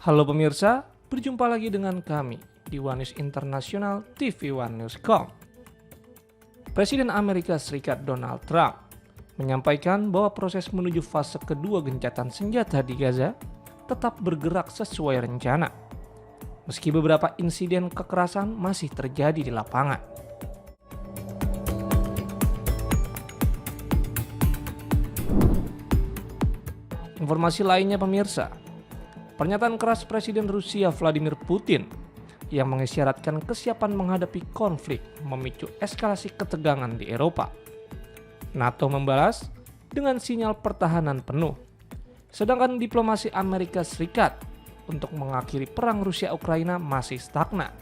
Halo pemirsa, berjumpa lagi dengan kami di One News International TV One News.com. Presiden Amerika Serikat Donald Trump menyampaikan bahwa proses menuju fase kedua gencatan senjata di Gaza tetap bergerak sesuai rencana, meski beberapa insiden kekerasan masih terjadi di lapangan. Informasi lainnya pemirsa, pernyataan keras Presiden Rusia Vladimir Putin yang mengisyaratkan kesiapan menghadapi konflik memicu eskalasi ketegangan di Eropa. NATO membalas dengan sinyal pertahanan penuh, sedangkan diplomasi Amerika Serikat untuk mengakhiri perang Rusia-Ukraina masih stagnan.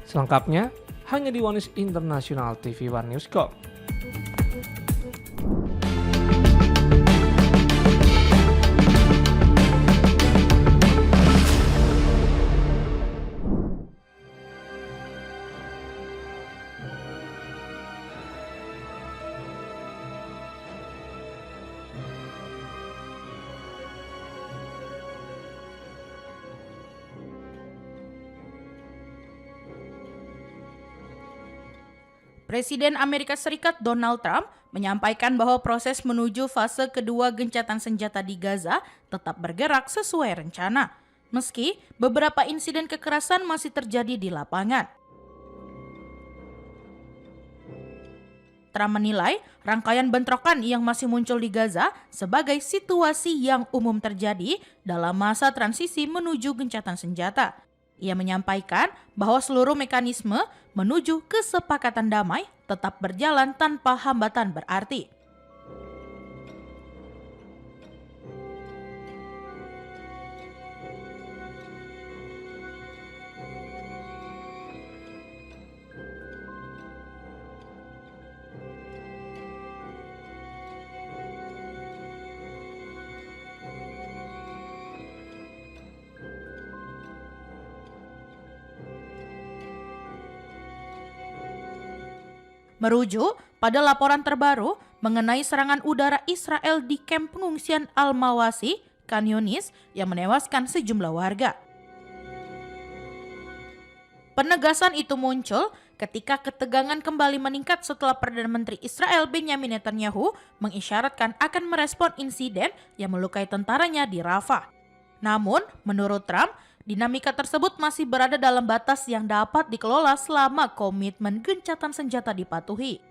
Selengkapnya hanya di One News International TV One News.com. Presiden Amerika Serikat Donald Trump menyampaikan bahwa proses menuju fase kedua gencatan senjata di Gaza tetap bergerak sesuai rencana, meski beberapa insiden kekerasan masih terjadi di lapangan. Trump menilai rangkaian bentrokan yang masih muncul di Gaza sebagai situasi yang umum terjadi dalam masa transisi menuju gencatan senjata. Ia menyampaikan bahwa seluruh mekanisme menuju kesepakatan damai tetap berjalan tanpa hambatan berarti. Merujuk pada laporan terbaru mengenai serangan udara Israel di kamp pengungsian Al-Mawasi, Khan Yunis, yang menewaskan sejumlah warga. Penegasan itu muncul ketika ketegangan kembali meningkat setelah Perdana Menteri Israel Benjamin Netanyahu mengisyaratkan akan merespon insiden yang melukai tentaranya di Rafah. Namun, menurut Trump, dinamika tersebut masih berada dalam batas yang dapat dikelola selama komitmen gencatan senjata dipatuhi.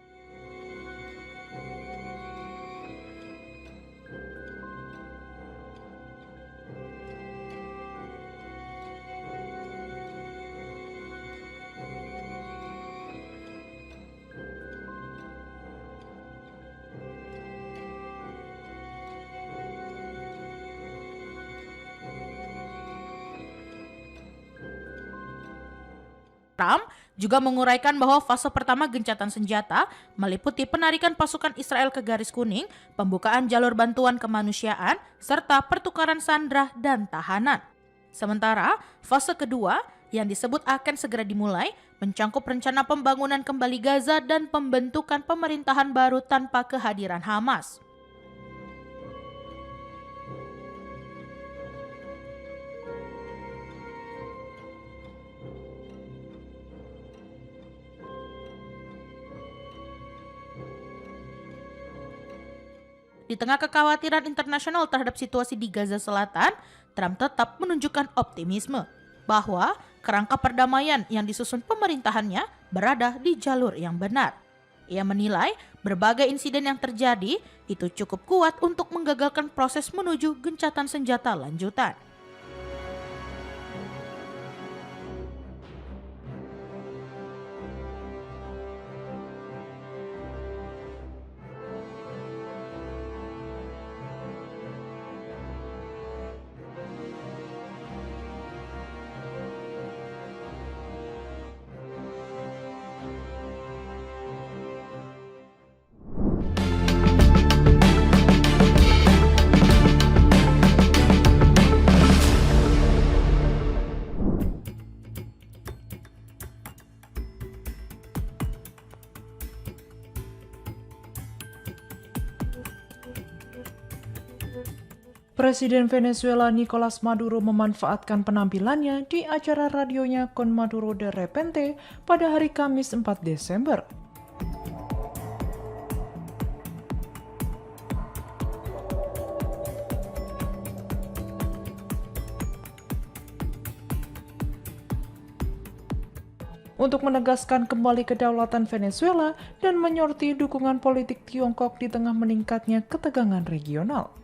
Trump juga menguraikan bahwa fase pertama gencatan senjata meliputi penarikan pasukan Israel ke garis kuning, pembukaan jalur bantuan kemanusiaan, serta pertukaran sandera dan tahanan. Sementara fase kedua yang disebut akan segera dimulai mencangkup rencana pembangunan kembali Gaza dan pembentukan pemerintahan baru tanpa kehadiran Hamas. Di tengah kekhawatiran internasional terhadap situasi di Gaza Selatan, Trump tetap menunjukkan optimisme bahwa kerangka perdamaian yang disusun pemerintahannya berada di jalur yang benar. Ia menilai berbagai insiden yang terjadi itu cukup kuat untuk menggagalkan proses menuju gencatan senjata lanjutan. Presiden Venezuela Nicolas Maduro memanfaatkan penampilannya di acara radionya Con Maduro de Repente pada hari Kamis 4 Desember. Untuk menegaskan kembali kedaulatan Venezuela dan menyoroti dukungan politik Tiongkok di tengah meningkatnya ketegangan regional.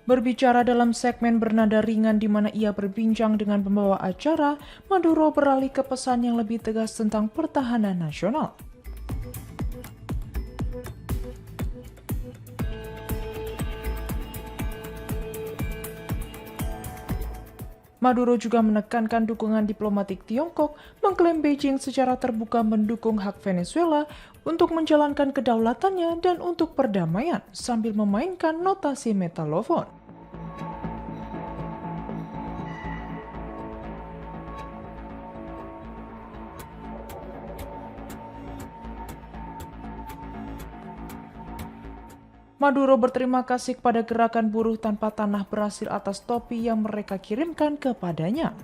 Berbicara dalam segmen bernada ringan di mana ia berbincang dengan pembawa acara, Maduro beralih ke pesan yang lebih tegas tentang pertahanan nasional. Maduro juga menekankan dukungan diplomatik Tiongkok, mengklaim Beijing secara terbuka mendukung hak Venezuela untuk menjalankan kedaulatannya dan untuk perdamaian sambil memainkan notasi metalofon. Maduro berterima kasih kepada gerakan buruh tanpa tanah berhasil atas topi yang mereka kirimkan kepadanya.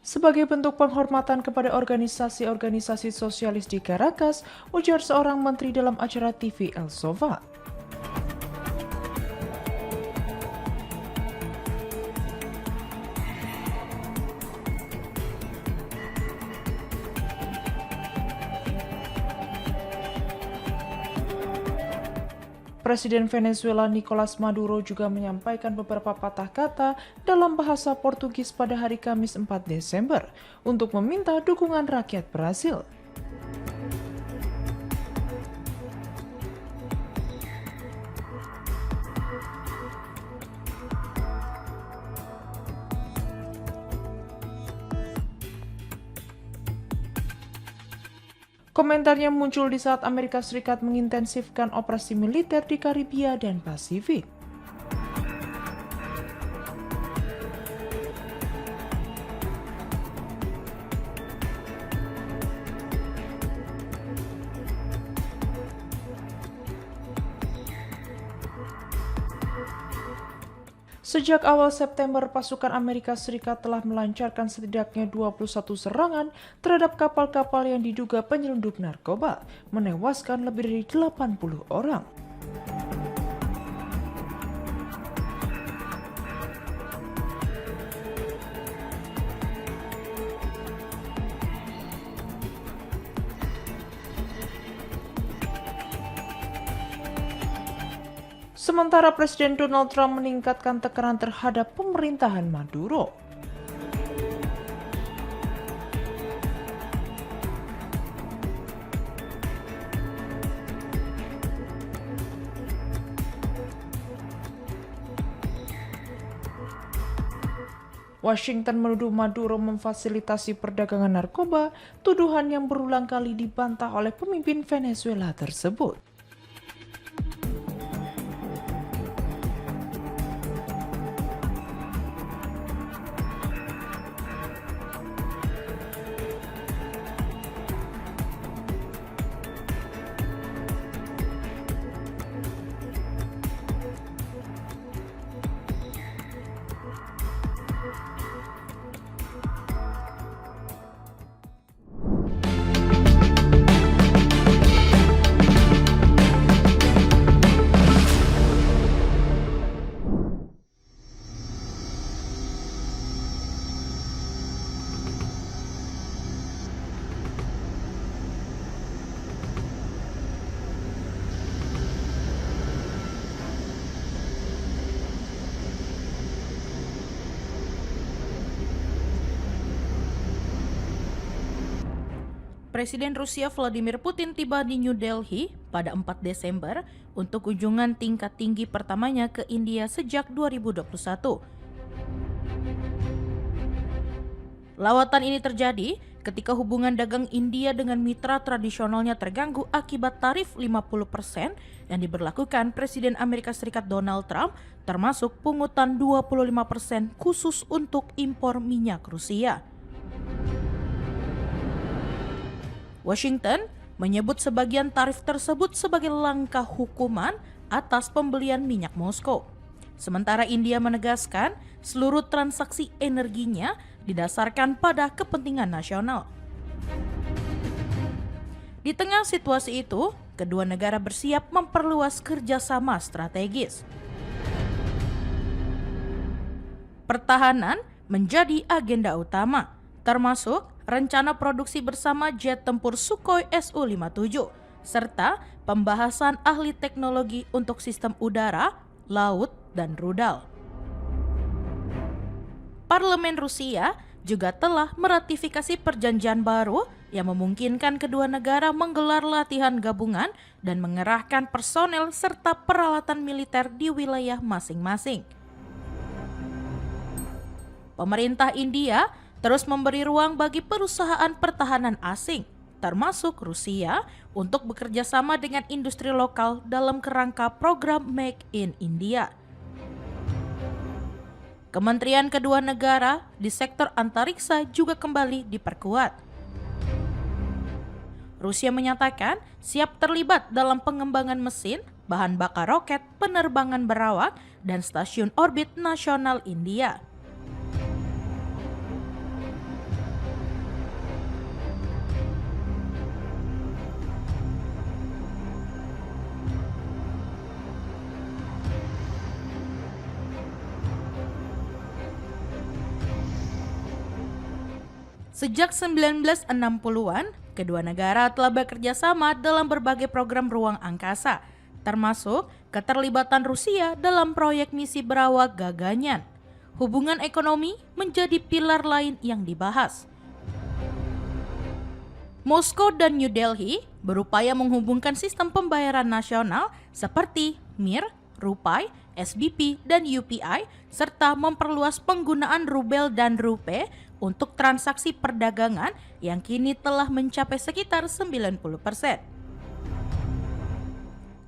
Sebagai bentuk penghormatan kepada organisasi-organisasi sosialis di Caracas, ujar seorang menteri dalam acara TV El Sova. Presiden Venezuela Nicolas Maduro juga menyampaikan beberapa patah kata dalam bahasa Portugis pada hari Kamis 4 Desember untuk meminta dukungan rakyat Brasil. Komentarnya muncul di saat Amerika Serikat mengintensifkan operasi militer di Karibia dan Pasifik. Sejak awal September, pasukan Amerika Serikat telah melancarkan setidaknya 21 serangan terhadap kapal-kapal yang diduga penyelundup narkoba, menewaskan lebih dari 80 orang. Sementara Presiden Donald Trump meningkatkan tekanan terhadap pemerintahan Maduro. Washington menuduh Maduro memfasilitasi perdagangan narkoba, tuduhan yang berulang kali dibantah oleh pemimpin Venezuela tersebut. Presiden Rusia Vladimir Putin tiba di New Delhi pada 4 Desember untuk kunjungan tingkat tinggi pertamanya ke India sejak 2021. Lawatan ini terjadi ketika hubungan dagang India dengan mitra tradisionalnya terganggu akibat tarif 50% yang diberlakukan Presiden Amerika Serikat Donald Trump, termasuk pungutan 25% khusus untuk impor minyak Rusia. Washington menyebut sebagian tarif tersebut sebagai langkah hukuman atas pembelian minyak Moskow. Sementara India menegaskan seluruh transaksi energinya didasarkan pada kepentingan nasional. Di tengah situasi itu, kedua negara bersiap memperluas kerjasama strategis. Pertahanan menjadi agenda utama, termasuk rencana produksi bersama jet tempur Sukhoi Su-57, serta pembahasan ahli teknologi untuk sistem udara, laut, dan rudal. Parlemen Rusia juga telah meratifikasi perjanjian baru yang memungkinkan kedua negara menggelar latihan gabungan dan mengerahkan personel serta peralatan militer di wilayah masing-masing. Pemerintah India terus memberi ruang bagi perusahaan pertahanan asing, termasuk Rusia, untuk bekerja sama dengan industri lokal dalam kerangka program Make in India. Kementerian kedua negara di sektor antariksa juga kembali diperkuat. Rusia menyatakan siap terlibat dalam pengembangan mesin, bahan bakar roket, penerbangan berawak, dan stasiun orbit nasional India. Sejak 1960-an, kedua negara telah bekerja sama dalam berbagai program ruang angkasa, termasuk keterlibatan Rusia dalam proyek misi berawak Gaganyaan. Hubungan ekonomi menjadi pilar lain yang dibahas. Moskow dan New Delhi berupaya menghubungkan sistem pembayaran nasional seperti Mir, Rupai, SBP, dan UPI, serta memperluas penggunaan rubel dan rupiah untuk transaksi perdagangan yang kini telah mencapai sekitar 90%.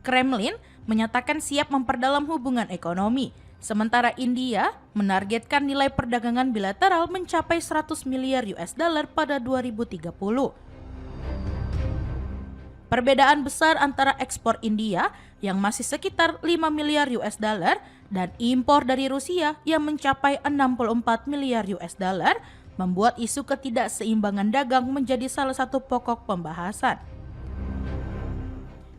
Kremlin menyatakan siap memperdalam hubungan ekonomi, sementara India menargetkan nilai perdagangan bilateral mencapai 100 miliar US dollar pada 2030. Perbedaan besar antara ekspor India yang masih sekitar 5 miliar US dollar dan impor dari Rusia yang mencapai 64 miliar US dollar membuat isu ketidakseimbangan dagang menjadi salah satu pokok pembahasan.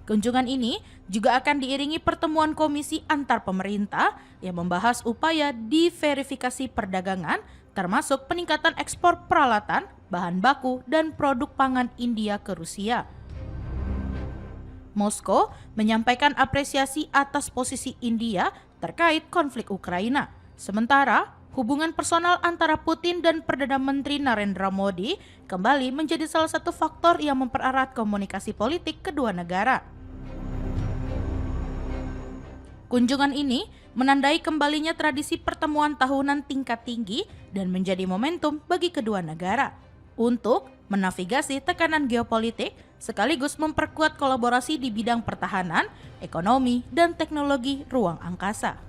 Kunjungan ini juga akan diiringi pertemuan komisi antar pemerintah yang membahas upaya diverifikasi perdagangan, termasuk peningkatan ekspor peralatan, bahan baku, dan produk pangan India ke Rusia. Moskow menyampaikan apresiasi atas posisi India terkait konflik Ukraina. Sementara, hubungan personal antara Putin dan Perdana Menteri Narendra Modi kembali menjadi salah satu faktor yang mempererat komunikasi politik kedua negara. Kunjungan ini menandai kembalinya tradisi pertemuan tahunan tingkat tinggi dan menjadi momentum bagi kedua negara untuk menavigasi tekanan geopolitik sekaligus memperkuat kolaborasi di bidang pertahanan, ekonomi, dan teknologi ruang angkasa.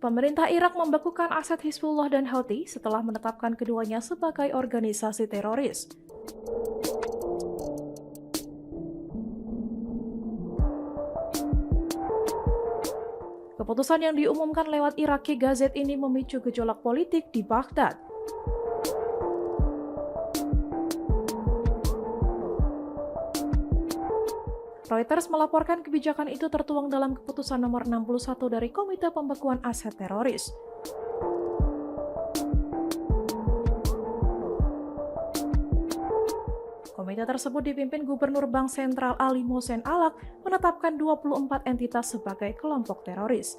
Pemerintah Irak membekukan aset Hizbullah dan Houthi setelah menetapkan keduanya sebagai organisasi teroris. Keputusan yang diumumkan lewat Iraqi Gazette ini memicu gejolak politik di Baghdad. Reuters melaporkan kebijakan itu tertuang dalam keputusan nomor 61 dari Komite Pembekuan Aset Teroris. Komite tersebut dipimpin Gubernur Bank Sentral Ali Mohsen Alak menetapkan 24 entitas sebagai kelompok teroris.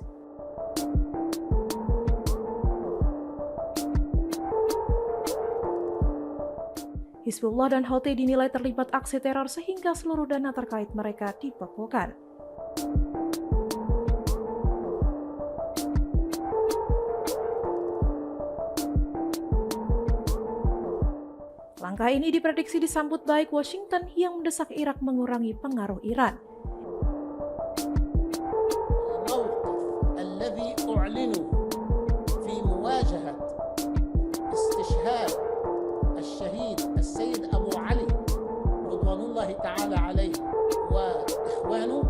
Hizbullah dan Houthi dinilai terlibat aksi teror sehingga seluruh dana terkait mereka dibekukan. Langkah ini diprediksi disambut baik Washington yang mendesak Irak mengurangi pengaruh Iran. الشهيد السيد أبو علي رضوان الله تعالى عليه وإخوانه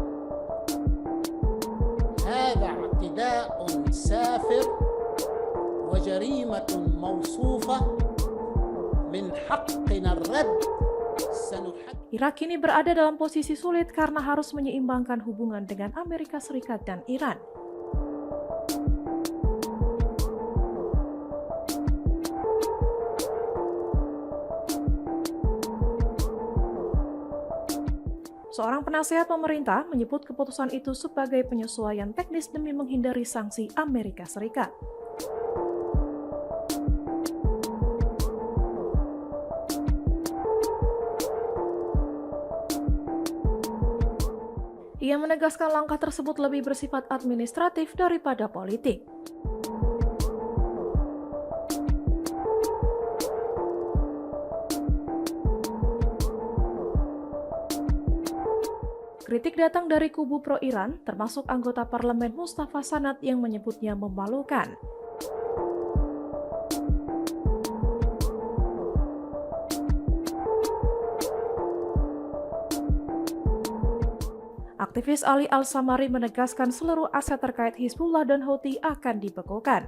هذا اعتداء سافر وجريمة موصوفة من حقنا الرد. Irak kini berada dalam posisi sulit karena harus menyeimbangkan hubungan dengan Amerika Serikat dan Iran. Seorang penasehat pemerintah menyebut keputusan itu sebagai penyesuaian teknis demi menghindari sanksi Amerika Serikat. Ia menegaskan langkah tersebut lebih bersifat administratif daripada politik. Kritik datang dari kubu pro-Iran, termasuk anggota parlemen Mustafa Sanad yang menyebutnya memalukan. Aktivis Ali Al-Samari menegaskan seluruh aset terkait Hizbullah dan Houthi akan dibekukan.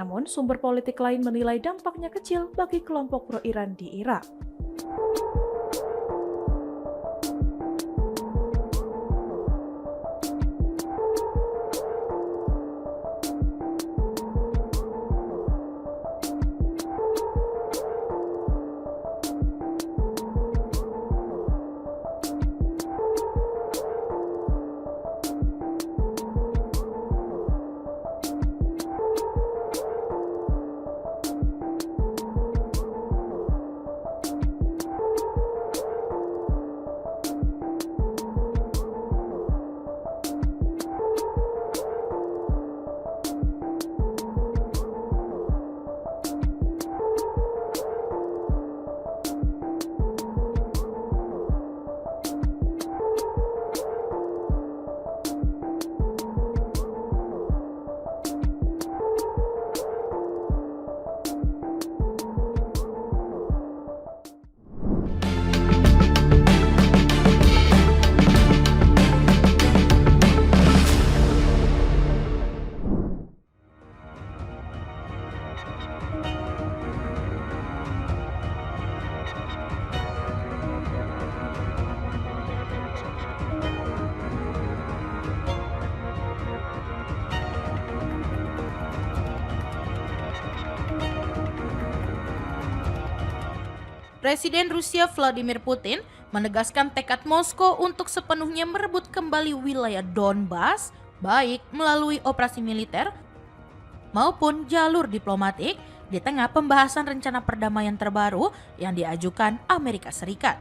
Namun, sumber politik lain menilai dampaknya kecil bagi kelompok pro-Iran di Irak. Presiden Rusia Vladimir Putin menegaskan tekad Moskow untuk sepenuhnya merebut kembali wilayah Donbas, baik melalui operasi militer maupun jalur diplomatik di tengah pembahasan rencana perdamaian terbaru yang diajukan Amerika Serikat.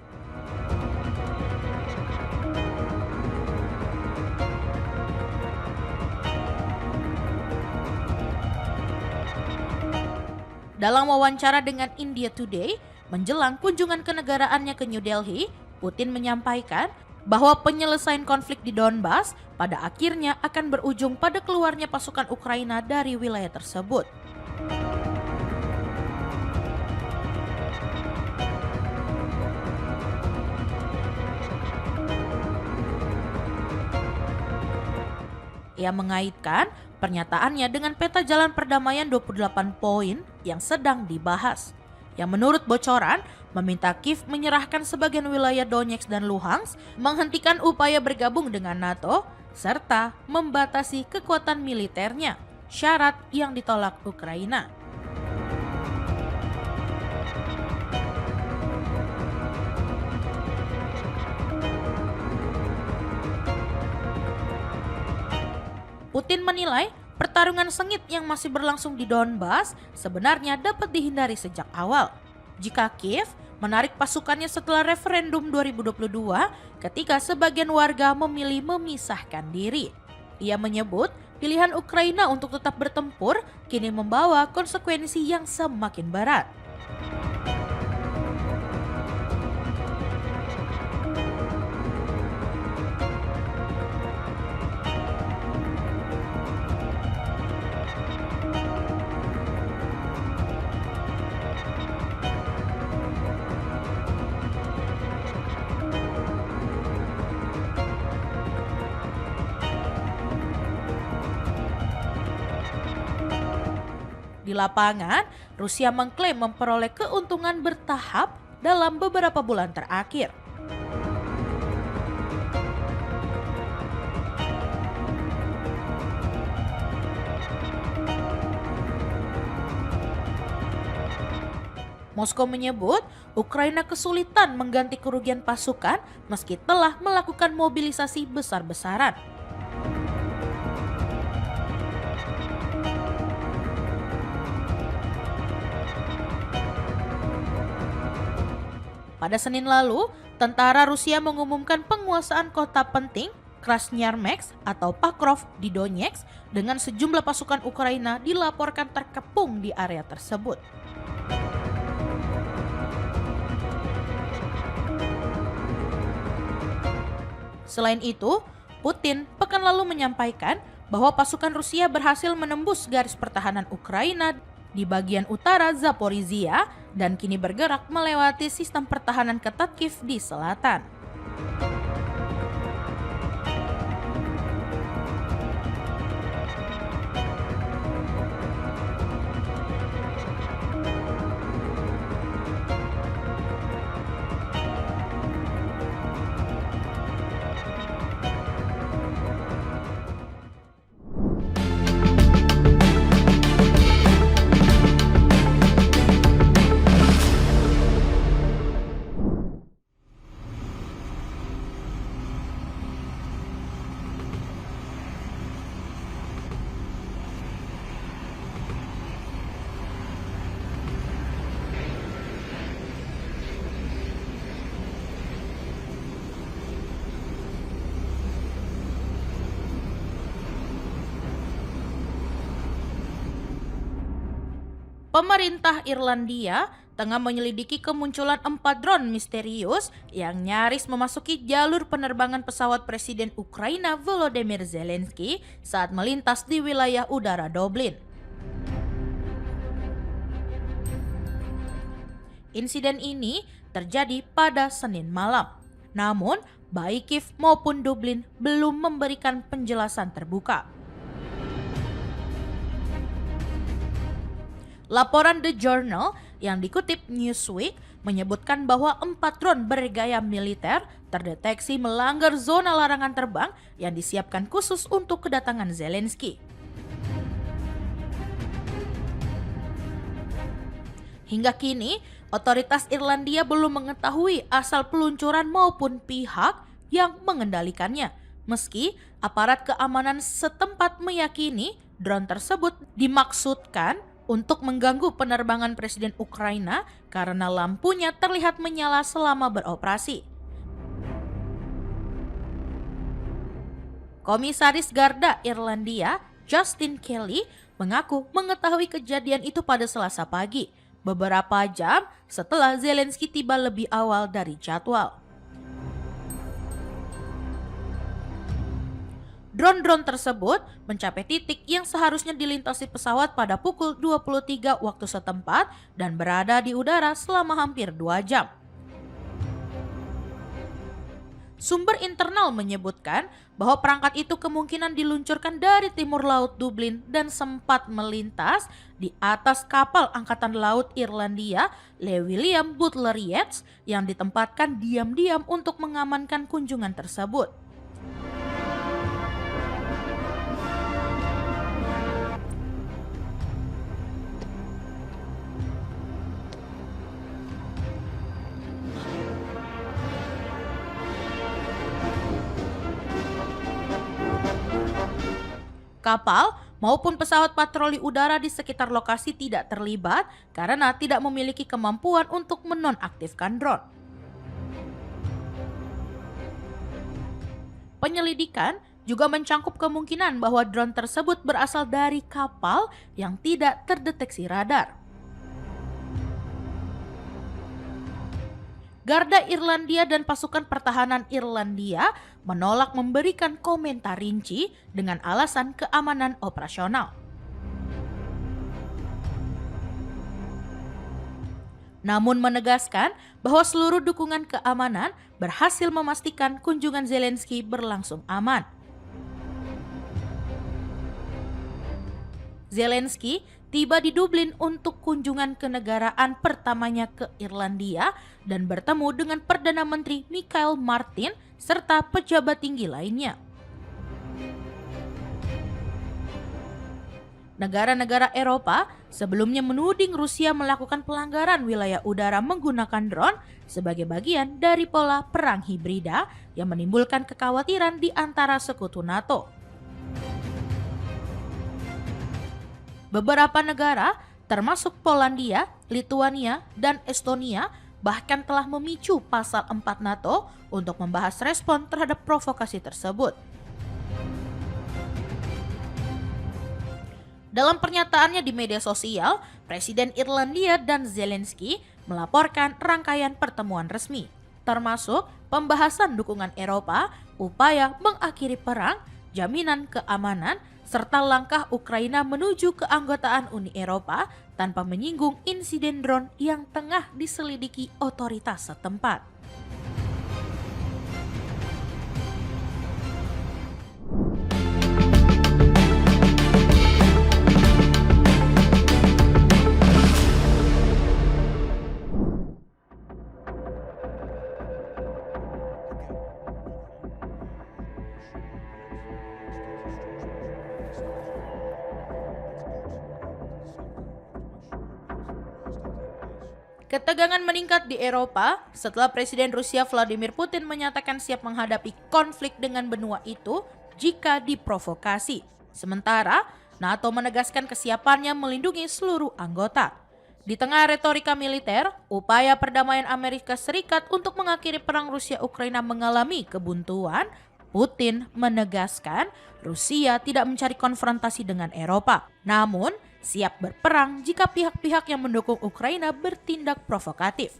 Dalam wawancara dengan India Today, menjelang kunjungan kenegaraannya ke New Delhi, Putin menyampaikan bahwa penyelesaian konflik di Donbas pada akhirnya akan berujung pada keluarnya pasukan Ukraina dari wilayah tersebut. Ia mengaitkan pernyataannya dengan peta jalan perdamaian 28 poin yang sedang dibahas, yang menurut bocoran meminta Kiev menyerahkan sebagian wilayah Donetsk dan Luhansk, menghentikan upaya bergabung dengan NATO, serta membatasi kekuatan militernya, syarat yang ditolak Ukraina. Putin menilai pertarungan sengit yang masih berlangsung di Donbas sebenarnya dapat dihindari sejak awal jika Kiev menarik pasukannya setelah referendum 2022 ketika sebagian warga memilih memisahkan diri. Ia menyebut pilihan Ukraina untuk tetap bertempur kini membawa konsekuensi yang semakin berat. Di lapangan, Rusia mengklaim memperoleh keuntungan bertahap dalam beberapa bulan terakhir. Moskow menyebut Ukraina kesulitan mengganti kerugian pasukan meski telah melakukan mobilisasi besar-besaran. Pada Senin lalu, tentara Rusia mengumumkan penguasaan kota penting Krasnyarmeks atau Pakrov di Donetsk dengan sejumlah pasukan Ukraina dilaporkan terkepung di area tersebut. Selain itu, Putin pekan lalu menyampaikan bahwa pasukan Rusia berhasil menembus garis pertahanan Ukraina di bagian utara Zaporizhia dan kini bergerak melewati sistem pertahanan ketat Kiev di selatan. Pemerintah Irlandia tengah menyelidiki kemunculan 4 drone misterius yang nyaris memasuki jalur penerbangan pesawat Presiden Ukraina Volodymyr Zelensky saat melintas di wilayah udara Dublin. Insiden ini terjadi pada Senin malam. Namun, baik Kiev maupun Dublin belum memberikan penjelasan terbuka. Laporan The Journal yang dikutip Newsweek menyebutkan bahwa 4 drone bergaya militer terdeteksi melanggar zona larangan terbang yang disiapkan khusus untuk kedatangan Zelensky. Hingga kini, otoritas Irlandia belum mengetahui asal peluncuran maupun pihak yang mengendalikannya, meski aparat keamanan setempat meyakini drone tersebut dimaksudkan untuk mengganggu penerbangan Presiden Ukraina karena lampunya terlihat menyala selama beroperasi. Komisaris Garda Irlandia, Justin Kelly, mengaku mengetahui kejadian itu pada Selasa pagi, beberapa jam setelah Zelensky tiba lebih awal dari jadwal. Drone-drone tersebut mencapai titik yang seharusnya dilintasi pesawat pada pukul 23 waktu setempat dan berada di udara selama hampir 2 jam. Sumber internal menyebutkan bahwa perangkat itu kemungkinan diluncurkan dari timur laut Dublin dan sempat melintas di atas kapal Angkatan Laut Irlandia Le William Butler Yeats yang ditempatkan diam-diam untuk mengamankan kunjungan tersebut. Kapal maupun pesawat patroli udara di sekitar lokasi tidak terlibat karena tidak memiliki kemampuan untuk menonaktifkan drone. Penyelidikan juga mencangkup kemungkinan bahwa drone tersebut berasal dari kapal yang tidak terdeteksi radar. Garda Irlandia dan pasukan pertahanan Irlandia menolak memberikan komentar rinci dengan alasan keamanan operasional. Namun menegaskan bahwa seluruh dukungan keamanan berhasil memastikan kunjungan Zelensky berlangsung aman. Zelensky tiba di Dublin untuk kunjungan kenegaraan pertamanya ke Irlandia dan bertemu dengan Perdana Menteri Michael Martin serta pejabat tinggi lainnya. Negara-negara Eropa sebelumnya menuding Rusia melakukan pelanggaran wilayah udara menggunakan drone sebagai bagian dari pola perang hibrida yang menimbulkan kekhawatiran di antara sekutu NATO. Beberapa negara, termasuk Polandia, Lituania, dan Estonia, bahkan telah memicu pasal 4 NATO untuk membahas respon terhadap provokasi tersebut. Dalam pernyataannya di media sosial, Presiden Irlandia dan Zelensky melaporkan rangkaian pertemuan resmi, termasuk pembahasan dukungan Eropa, upaya mengakhiri perang, jaminan keamanan, serta langkah Ukraina menuju keanggotaan Uni Eropa tanpa menyinggung insiden drone yang tengah diselidiki otoritas setempat. Ketegangan meningkat di Eropa setelah Presiden Rusia Vladimir Putin menyatakan siap menghadapi konflik dengan benua itu jika diprovokasi. Sementara, NATO menegaskan kesiapannya melindungi seluruh anggota. Di tengah retorika militer, upaya perdamaian Amerika Serikat untuk mengakhiri perang Rusia-Ukraina mengalami kebuntuan, Putin menegaskan Rusia tidak mencari konfrontasi dengan Eropa. Namun, siap berperang jika pihak-pihak yang mendukung Ukraina bertindak provokatif.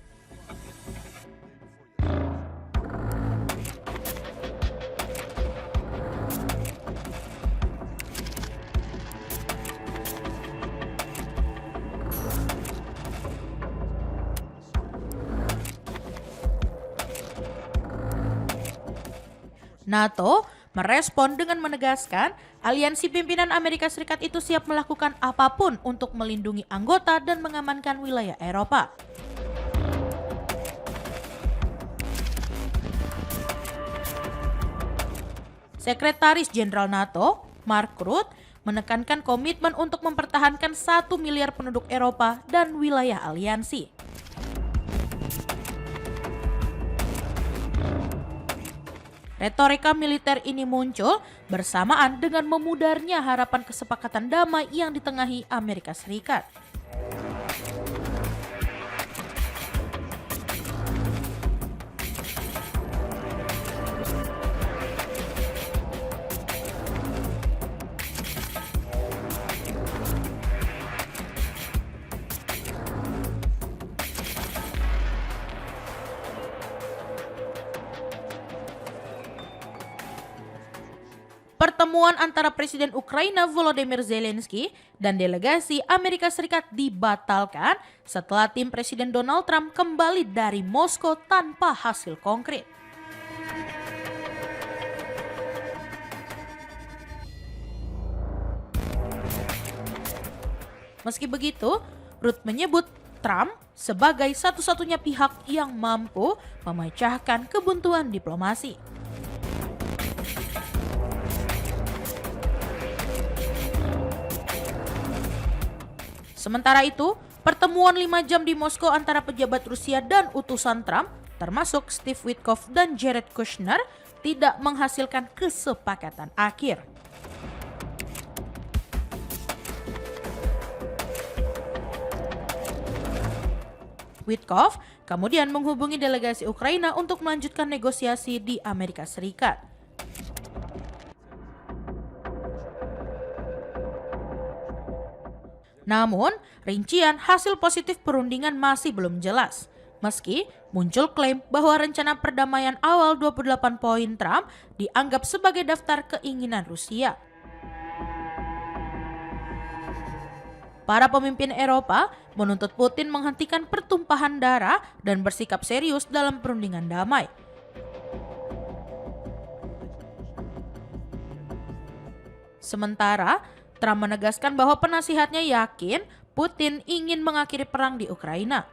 NATO merespon dengan menegaskan aliansi pimpinan Amerika Serikat itu siap melakukan apapun untuk melindungi anggota dan mengamankan wilayah Eropa. Sekretaris Jenderal NATO, Mark Rutte, menekankan komitmen untuk mempertahankan 1 miliar penduduk Eropa dan wilayah aliansi. Retorika militer ini muncul bersamaan dengan memudarnya harapan kesepakatan damai yang ditengahi Amerika Serikat. Pertemuan antara Presiden Ukraina Volodymyr Zelensky dan delegasi Amerika Serikat dibatalkan setelah tim Presiden Donald Trump kembali dari Moskow tanpa hasil konkret. Meski begitu, Rutte menyebut Trump sebagai satu-satunya pihak yang mampu memecahkan kebuntuan diplomasi. Sementara itu, pertemuan 5 jam di Moskow antara pejabat Rusia dan utusan Trump, termasuk Steve Witkoff dan Jared Kushner, tidak menghasilkan kesepakatan akhir. Witkoff kemudian menghubungi delegasi Ukraina untuk melanjutkan negosiasi di Amerika Serikat. Namun, rincian hasil positif perundingan masih belum jelas. Meski muncul klaim bahwa rencana perdamaian awal 28 poin Trump dianggap sebagai daftar keinginan Rusia. Para pemimpin Eropa menuntut Putin menghentikan pertumpahan darah dan bersikap serius dalam perundingan damai. Sementara, Trump menegaskan bahwa penasihatnya yakin Putin ingin mengakhiri perang di Ukraina.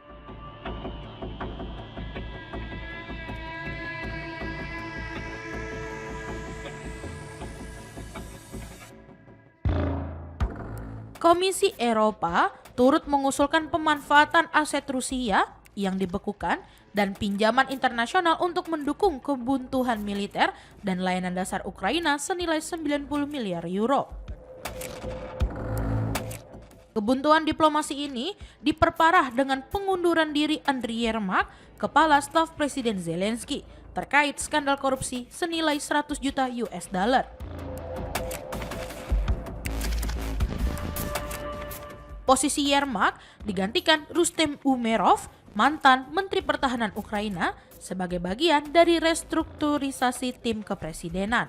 Komisi Eropa turut mengusulkan pemanfaatan aset Rusia yang dibekukan dan pinjaman internasional untuk mendukung kebutuhan militer dan layanan dasar Ukraina senilai 90 miliar euro. Kebuntuan diplomasi ini diperparah dengan pengunduran diri Andriy Yermak, kepala staf Presiden Zelensky, terkait skandal korupsi senilai 100 juta US dollar. Posisi Yermak digantikan Rustem Umerov, mantan Menteri Pertahanan Ukraina, sebagai bagian dari restrukturisasi tim kepresidenan.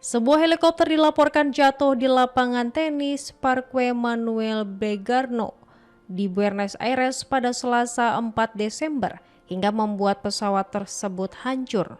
Sebuah helikopter dilaporkan jatuh di lapangan tenis Parque Manuel Belgrano di Buenos Aires pada Selasa 4 Desember hingga membuat pesawat tersebut hancur.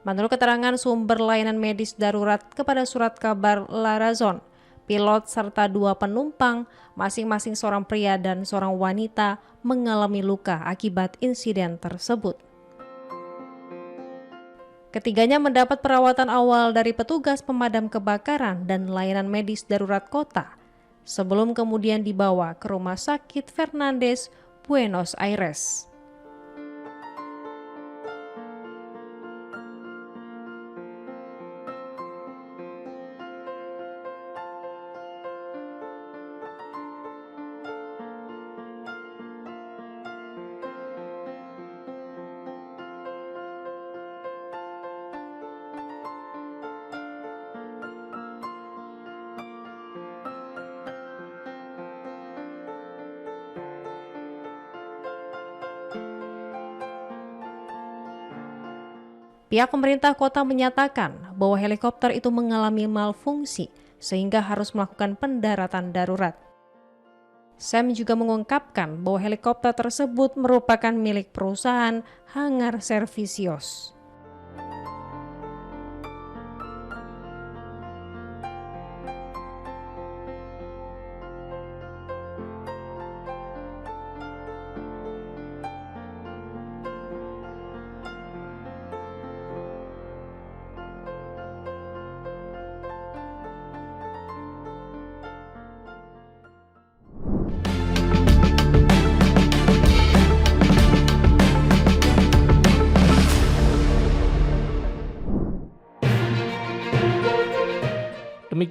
Menurut keterangan sumber layanan medis darurat kepada surat kabar La Razón, pilot serta 2 penumpang, masing-masing seorang pria dan seorang wanita, mengalami luka akibat insiden tersebut. Ketiganya mendapat perawatan awal dari petugas pemadam kebakaran dan layanan medis darurat kota, sebelum kemudian dibawa ke Rumah Sakit Fernandez, Buenos Aires. Pihak pemerintah kota menyatakan bahwa helikopter itu mengalami malfungsi sehingga harus melakukan pendaratan darurat. Sam juga mengungkapkan bahwa helikopter tersebut merupakan milik perusahaan Hangar Servicios.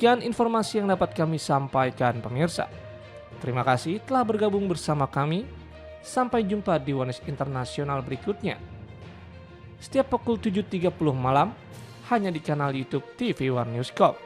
Demikian informasi yang dapat kami sampaikan pemirsa. Terima kasih telah bergabung bersama kami. Sampai jumpa di One News Internasional berikutnya. Setiap pukul 7.30 malam hanya di kanal YouTube TV One News Corp.